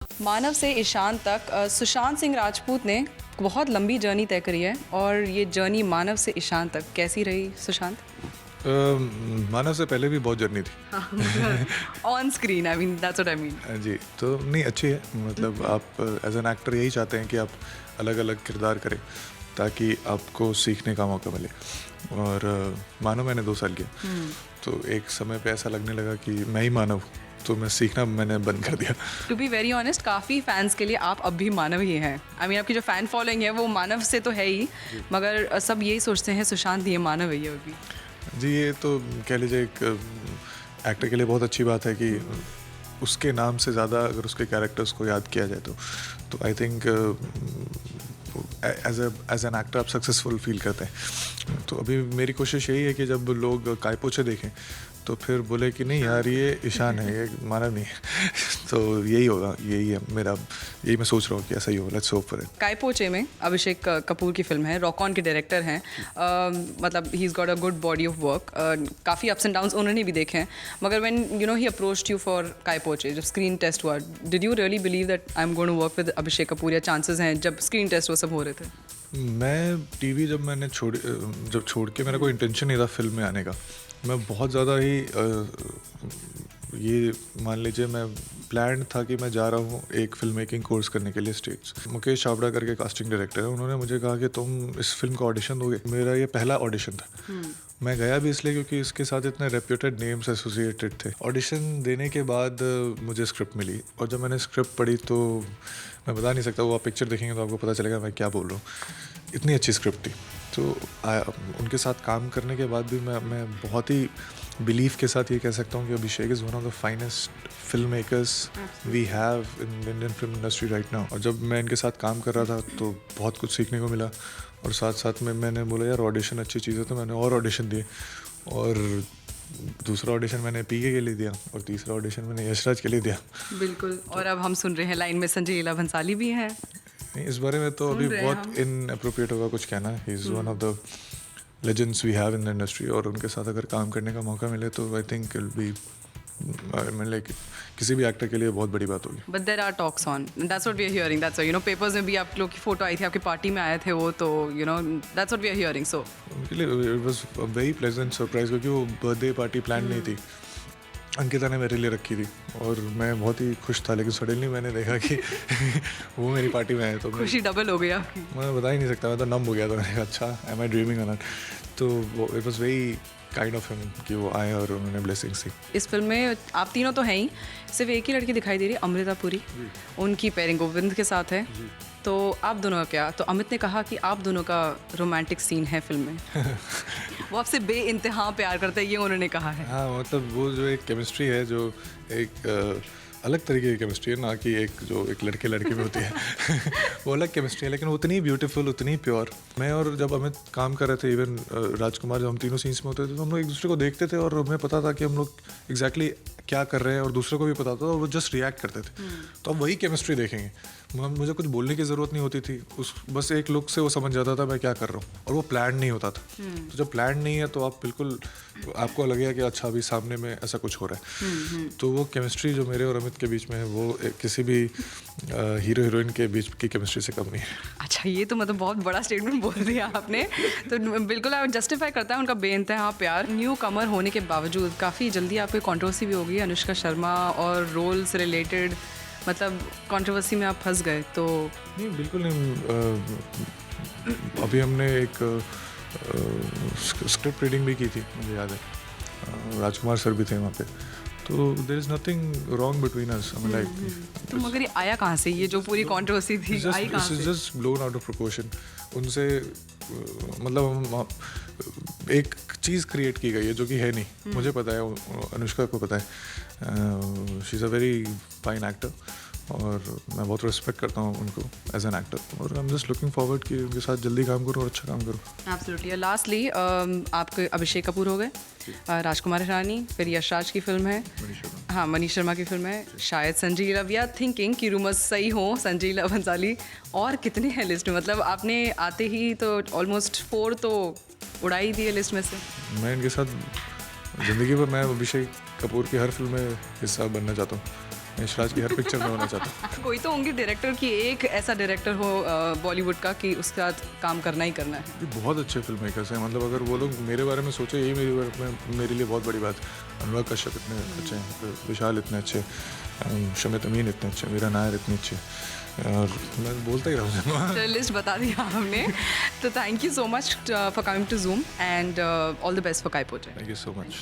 मानव से ईशान तक सुशांत सिंह राजपूत ने बहुत लंबी जर्नी तय करी है और ये जर्नी मानव से ईशान तक कैसी रही सुशांत? मानव से पहले भी बहुत जर्नी थी। On screen, I mean that's what I mean. जी, तो नहीं अच्छी है। मतलब आप एज एन एक्टर यही चाहते हैं कि आप अलग अलग किरदार करें ताकि आपको सीखने का मौका मिले। और मानव मैंने 2 साल किया, तो एक समय पे ऐसा लगने लगा कि मैं ही मानव हूँ, तो मैं सीखना मैंने बंद कर दिया। टू बी वेरी ऑनेस्ट, काफ़ी फैंस के लिए आप अब भी मानव ही हैं। आई मीन आपकी जो फ़ैन फॉलोइंग है वो मानव से तो है ही, मगर सब यही सोचते हैं सुशांत ये मानव है ये अभी। जी, ये तो कह लीजिए एक एक्टर के लिए बहुत अच्छी बात है कि उसके नाम से ज़्यादा अगर उसके कैरेक्टर्स को याद किया जाए तो I think as an actor आप सक्सेसफुल फील करते हैं। तो अभी मेरी कोशिश यही है कि जब लोग काय पोछे देखें तो फिर बोले कि नहीं यार ये ईशान है, ये मानव नहीं है। तो यही होगा, यही है मेरा, यही मैं सोच रहा हूँ कि ऐसा ही होगा। Let's hope for it. काय पोचे में अभिषेक कपूर की फिल्म है, रॉक ऑन के डायरेक्टर हैं। मतलब he is got a good body of work. काफ़ी अप्स एंड डाउन्स उन्होंने भी देखे हैं, मगर when you know he approached you for Kai Poche, जब स्क्रीन टेस्ट हुआ, did you really believe that I am going to work with Abhishek Kapoor, या chances हैं जब स्क्रीन टेस्ट वो सब हो रहे थे? मैं टीवी जब छोड़ के मेरा कोई इंटेंशन नहीं था फिल्म में आने का। मैं बहुत ज़्यादा ही ये मान लीजिए मैं प्लान था कि मैं जा रहा हूँ एक फिल्म मेकिंग कोर्स करने के लिए स्टेट्स। मुकेश छाबड़ा करके कास्टिंग डायरेक्टर है, उन्होंने मुझे कहा कि तुम इस फिल्म का ऑडिशन दोगे। मेरा ये पहला ऑडिशन था। मैं गया भी इसलिए क्योंकि इसके साथ इतने रेप्यूटेड नेम्स एसोसिएटेड थे। ऑडिशन देने के बाद मुझे स्क्रिप्ट मिली, और जब मैंने स्क्रिप्ट पढ़ी तो मैं बता नहीं सकता, वो आप पिक्चर देखेंगे तो आपको पता चलेगा मैं क्या बोल रहा हूँ। इतनी अच्छी स्क्रिप्ट थी। तो उनके साथ काम करने के बाद भी मैं बहुत ही बिलीव के साथ ये कह सकता हूँ कि Abhishek is one of the finest film makers we have in Indian film industry right now. और जब मैं इनके साथ काम कर रहा था तो बहुत कुछ सीखने को मिला, और साथ साथ में मैंने बोला यार ऑडिशन अच्छी चीज़ है, तो मैंने और ऑडिशन दिए। और दूसरा ऑडिशन मैंने पीके के लिए दिया, और तीसरा ऑडिशन मैंने यशराज के लिए दिया। बिल्कुल। और अब हम सुन रहे हैं लाइन में संजय लीला भंसाली भी हैं। इस बारे में तो अभी बहुत इनअप्रोप्रिएट होगा कुछ कहना। He is one of the legends we have in the industry, और उनके साथ अगर काम करने का मौका मिले तो I think it will be, मतलब किसी भी एक्टर के लिए बहुत बड़ी बात होगी। But there are talks on, that's what we are hearing, that's you know papers में भी आप लोग की फोटो आई थी, आपकी पार्टी में आए थे वो, तो you know that's what we are hearing. So उनके लिए it was a very pleasant surprise, क्योंकि वो बर्थडे पार्टी प्लान नहीं थी, अंकिता ने मेरे लिए रखी थी, और मैं बहुत ही खुश था। लेकिन सडनली मैंने देखा कि वो मेरी पार्टी में आए तो खुशी डबल हो गई आपकी। मैं बता ही नहीं सकता, मैं तो नम हो गया था। मैंने कहा अच्छा, am I dreaming on it. तो वो it was very kind of him कि वो आए और उन्होंने ब्लेसिंग्स दी। इस फिल्म में आप तीनों तो हैं ही, सिर्फ एक ही लड़की दिखाई दे रही है, अमृता पुरी। उनकी पेयरिंग गोविंद के साथ है। तो आप दोनों का क्या? तो अमित ने कहा कि आप दोनों का रोमांटिक सीन है फिल्म में। वो आपसे बेइंतहा प्यार करते हैं, ये उन्होंने कहा है। हाँ, मतलब वो जो एक केमिस्ट्री है, जो एक अलग तरीके की केमिस्ट्री है, ना कि एक लड़के लड़के में होती है। वो अलग केमिस्ट्री है, लेकिन वो उतनी ब्यूटीफुल, उतनी प्योर। मैं और जब अमित काम कर रहे थे, इवन राजकुमार, जब हम तीनों सीन्स में होते थे तो हम लोग एक दूसरे को देखते थे, और हमें पता था कि हम लोग एग्जैक्टली क्या कर रहे हैं, और दूसरे को भी पता था, और वो जस्ट रिएक्ट करते थे। तो अब वही केमिस्ट्री देखेंगे। मुझे कुछ बोलने की ज़रूरत नहीं होती थी, बस एक लुक से वो समझ जाता था मैं क्या कर रहा हूँ, और वो प्लान नहीं होता था। तो जब प्लान नहीं है तो आप बिल्कुल, आपको लगेगा कि अच्छा अभी सामने में ऐसा कुछ हो रहा है। तो वो केमिस्ट्री जो मेरे और अमित के बीच में है, वो किसी भी हीरो हीरोइन के बीच की केमिस्ट्री से कम नहीं है। अच्छा, ये तो मतलब बहुत बड़ा स्टेटमेंट बोल दिया आपने। तो बिल्कुल आप जस्टिफाई करता है उनका बेइंतहा प्यार। न्यू कमर होने के बावजूद काफ़ी जल्दी आप पे कंट्रोवर्सी भी हो गई अनुष्का शर्मा और रोल से रिलेटेड, मतलब कंट्रोवर्सी में आप फंस गए। तो नहीं, बिल्कुल नहीं। अभी हमने एक स्क्रिप्ट रीडिंग भी की थी, मुझे याद है। राजकुमार सर भी थे वहाँ पे, तो there is nothing wrong between us. I mean like, तो मगर ये आया कहाँ से, ये जो पूरी कंट्रोवर्सी थी आई कहाँ से? Just blown out of proportion. उनसे मतलब एक चीज़ क्रिएट की गई है जो कि है नहीं। मुझे पता है, अनुष्का को पता है। She is a very fine actor, और मैं बहुत रिस्पेक्ट करता हूँ उनको एज एन एक्टर, और I am just looking forward कि उनके साथ जल्दी काम करूँ और अच्छा काम करूँ। एब्सोल्युटली। लास्टली आपके अभिषेक कपूर हो गए, राजकुमार हिरानी, फिर यशराज की फिल्म है, हाँ मनीष शर्मा की फिल्म है, शायद Sanjay Leela. We are thinking कि रूमर्स सही हो, संजय लीला भंसाली, और कितने हैं लिस्ट में? मतलब आपने आते ही तो ऑलमोस्ट 4 तो उड़ा ही दिए लिस्ट में से। मैं इनके साथ ज़िंदगी भर, मैं अभिषेक कपूर की हर फिल्म में हिस्सा बनना चाहता हूँ। यशराज की हर पिक्चर में होना चाहता हूँ। कोई तो होंगे डायरेक्टर की एक ऐसा डायरेक्टर हो बॉलीवुड का कि उसके साथ काम करना ही करना है। ये बहुत अच्छे फिल्म मेकर्स हैं, मतलब अगर वो लोग मेरे बारे में सोचे, यही मेरे लिए बहुत बड़ी बात। अनुराग कश्यप इतने अच्छे हैं, विशाल इतने अच्छे, शमित अमीन इतने अच्छे, मीरा नायर इतनी अच्छी, और मैं बोलता ही रहूँगा। लिस्ट बता दिया हमने। तो thank you so much for coming to Zoom and all the best for Kai Po Che. Thank you so much.